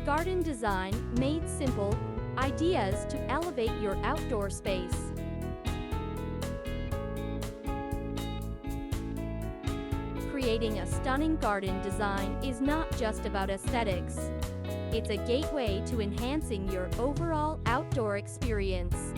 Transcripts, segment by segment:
Garden design made simple, ideas to elevate your outdoor space. Creating a stunning garden design is not just about aesthetics. It's a gateway to enhancing your overall outdoor experience.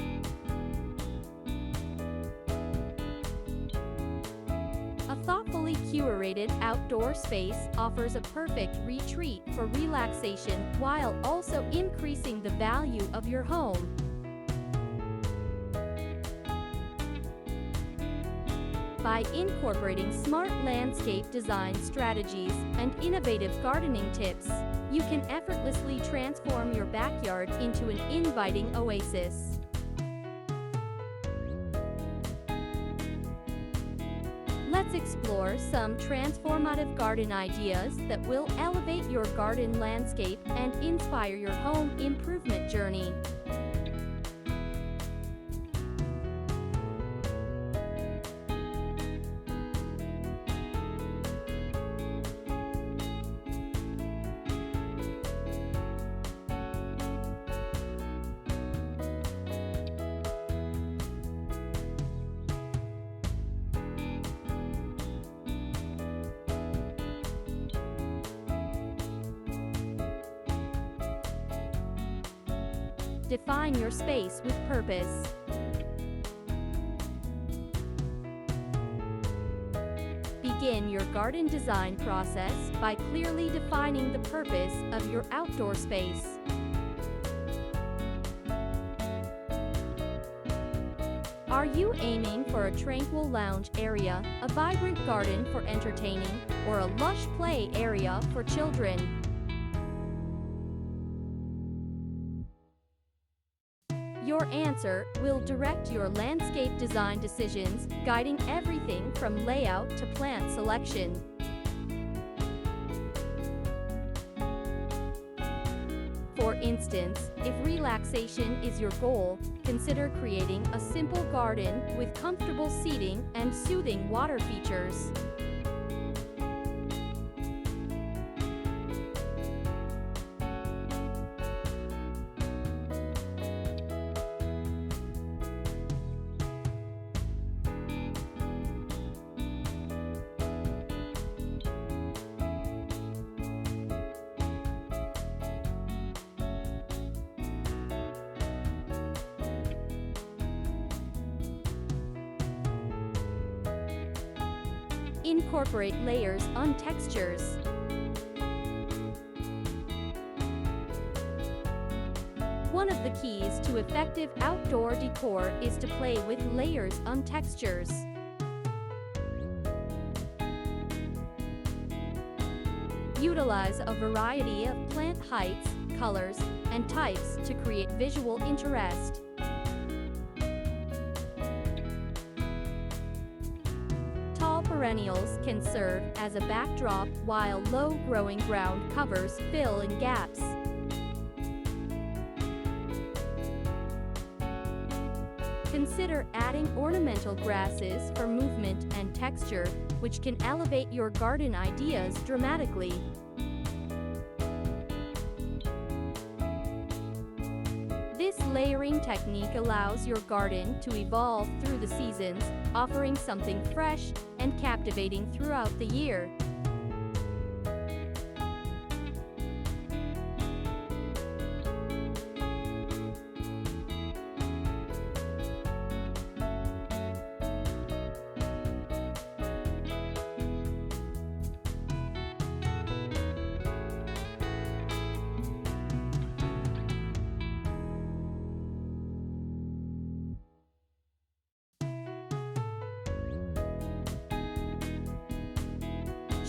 A thoughtfully curated outdoor space offers a perfect retreat for relaxation while also increasing the value of your home. By incorporating smart landscape design strategies and innovative gardening tips, you can effortlessly transform your backyard into an inviting oasis. Let's explore some transformative garden ideas that will elevate your garden landscape and inspire your home improvement journey. Define your space with purpose. Begin your garden design process by clearly defining the purpose of your outdoor space. Are you aiming for a tranquil lounge area, a vibrant garden for entertaining, or a lush play area for children? Your answer will direct your landscape design decisions, guiding everything from layout to plant selection. For instance, if relaxation is your goal, consider creating a simple garden with comfortable seating and soothing water features. Incorporate layers on textures. One of the keys to effective outdoor decor is to play with layers on textures. Utilize a variety of plant heights, colors, and types to create visual interest. Tall perennials can serve as a backdrop while low-growing ground covers fill in gaps. Consider adding ornamental grasses for movement and texture, which can elevate your garden ideas dramatically. This layering technique allows your garden to evolve through the seasons, offering something fresh and captivating throughout the year.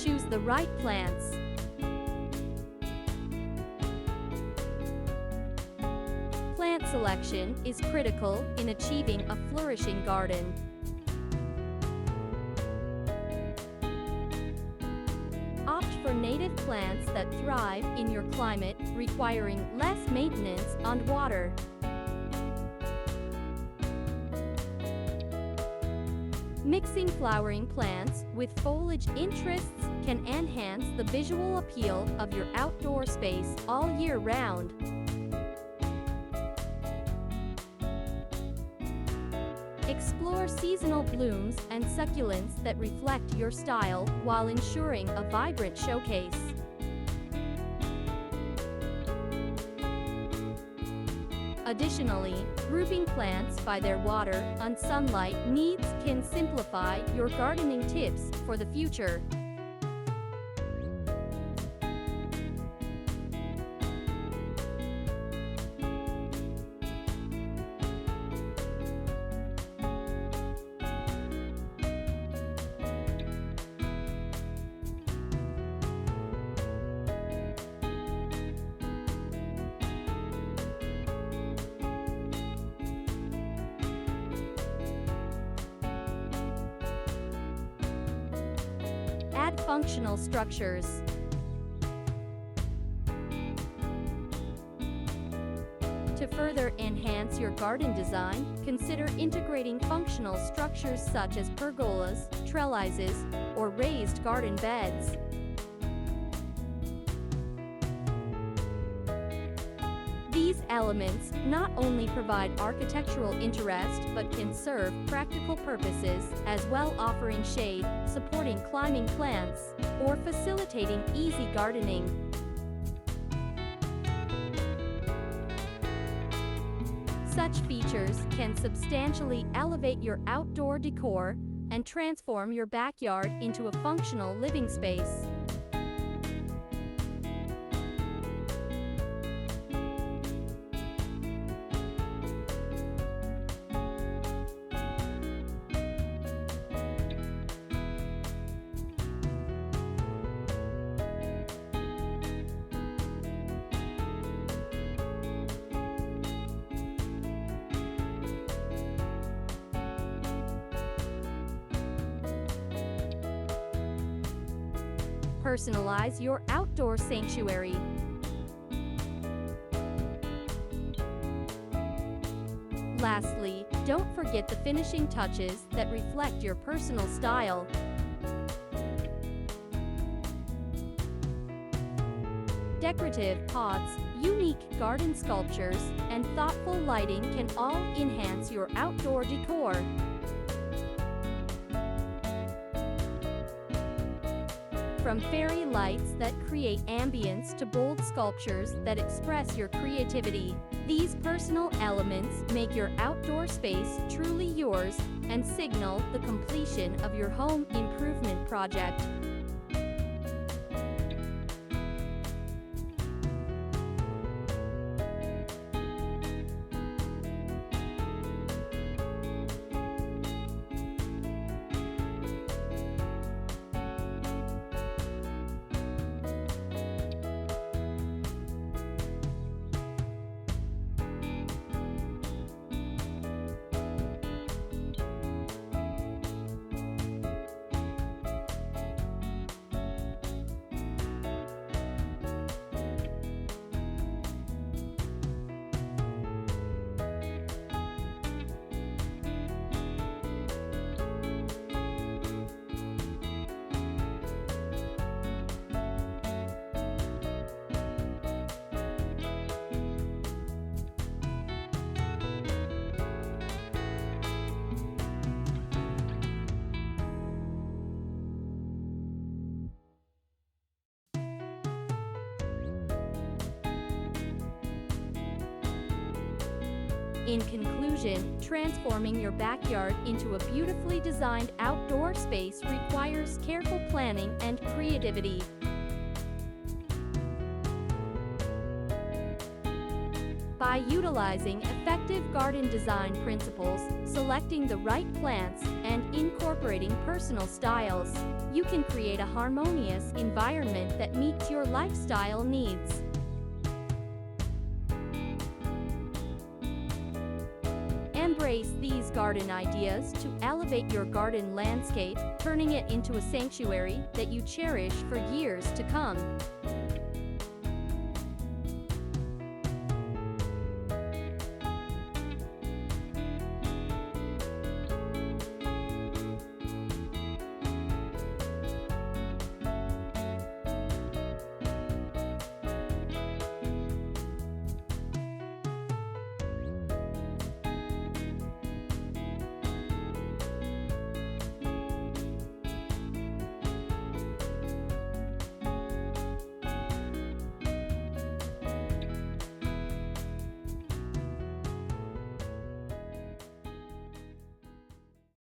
Choose the right plants. Plant selection is critical in achieving a flourishing garden. Opt for native plants that thrive in your climate, requiring less maintenance and water. Mixing flowering plants with foliage interests can enhance the visual appeal of your outdoor space all year round. Explore seasonal blooms and succulents that reflect your style while ensuring a vibrant showcase. Additionally, grouping plants by their water and sunlight needs can simplify your gardening tips for the future. Add functional structures. To further enhance your garden design, consider integrating functional structures such as pergolas, trellises, or raised garden beds. These elements not only provide architectural interest but can serve practical purposes as well, offering shade, supporting climbing plants, or facilitating easy gardening. Such features can substantially elevate your outdoor decor and transform your backyard into a functional living space. Personalize your outdoor sanctuary. Lastly, don't forget the finishing touches that reflect your personal style. Decorative pots, unique garden sculptures, and thoughtful lighting can all enhance your outdoor decor. From fairy lights that create ambience to bold sculptures that express your creativity, these personal elements make your outdoor space truly yours and signal the completion of your home improvement project. In conclusion, transforming your backyard into a beautifully designed outdoor space requires careful planning and creativity. By utilizing effective garden design principles, selecting the right plants, and incorporating personal styles, you can create a harmonious environment that meets your lifestyle needs. Embrace these garden ideas to elevate your garden landscape, turning it into a sanctuary that you cherish for years to come.